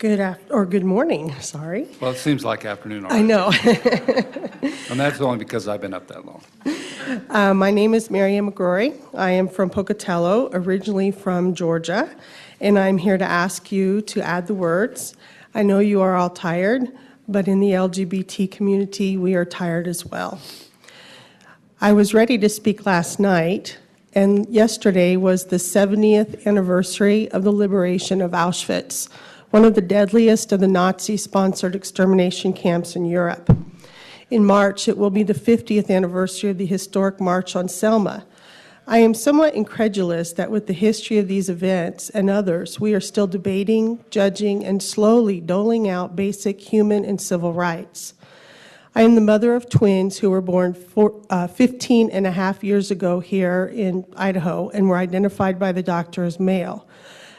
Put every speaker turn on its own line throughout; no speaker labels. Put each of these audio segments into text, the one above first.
Good morning, sorry.
Well, it seems like afternoon already.
I know.
And that's only because I've been up that long.
My name is Marianne McRory. I am from Pocatello, originally from Georgia, and I'm here to ask you to add the words. I know you are all tired, but in the LGBT community, we are tired as well. I was ready to speak last night, and yesterday was the 70th anniversary of the liberation of Auschwitz, one of the deadliest of the Nazi-sponsored extermination camps in Europe. In March, it will be the 50th anniversary of the historic March on Selma. I am somewhat incredulous that with the history of these events and others, we are still debating, judging, and slowly doling out basic human and civil rights. I am the mother of twins who were born 15 and a half years ago here in Idaho and were identified by the doctor as male.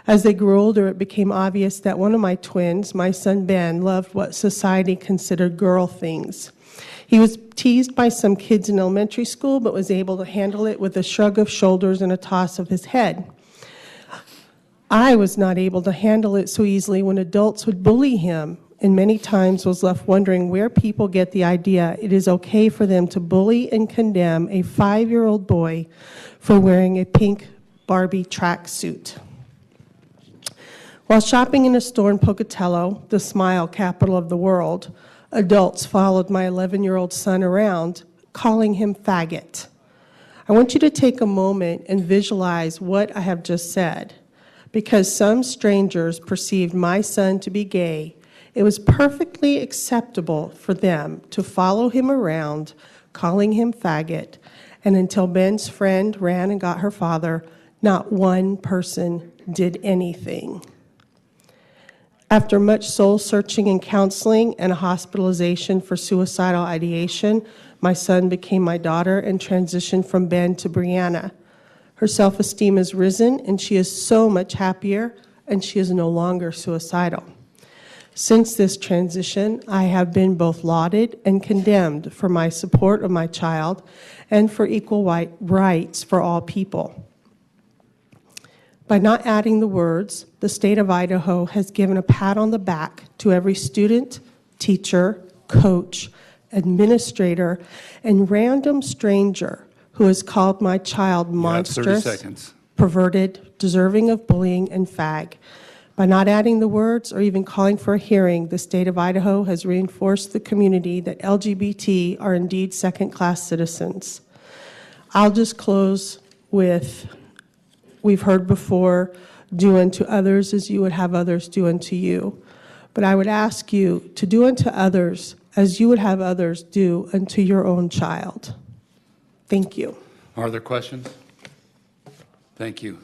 As they grew older, it became obvious that one of my twins, my son Ben, loved what society considered girl things. He was teased by some kids in elementary school, but was able to handle it with a shrug of shoulders and a toss of his head. I was not able to handle it so easily when adults would bully him, and many times was left wondering where people get the idea it is okay for them to bully and condemn a 5-year-old boy for wearing a pink Barbie tracksuit. While shopping in a store in Pocatello, the smile capital of the world, adults followed my 11-year-old son around, calling him faggot. I want you to take a moment and visualize what I have just said. Because some strangers perceived my son to be gay, it was perfectly acceptable for them to follow him around, calling him faggot, and until Ben's friend ran and got her father, not one person did anything. After much soul-searching and counseling and a hospitalization for suicidal ideation, my son became my daughter and transitioned from Ben to Brianna. Her self-esteem has risen, and she is so much happier, and she is no longer suicidal. Since this transition, I have been both lauded and condemned for my support of my child and for equal rights for all people. By not adding the words, the state of Idaho has given a pat on the back to every student, teacher, coach, administrator, and random stranger who has called my child monstrous, perverted, deserving of bullying, and fag. By not adding the words or even calling for a hearing, the state of Idaho has reinforced the community that LGBT are indeed second-class citizens. I'll just close with, we've heard before, do unto others as you would have others do unto you. But I would ask you to do unto others as you would have others do unto your own child. Thank you.
Are there questions? Thank you.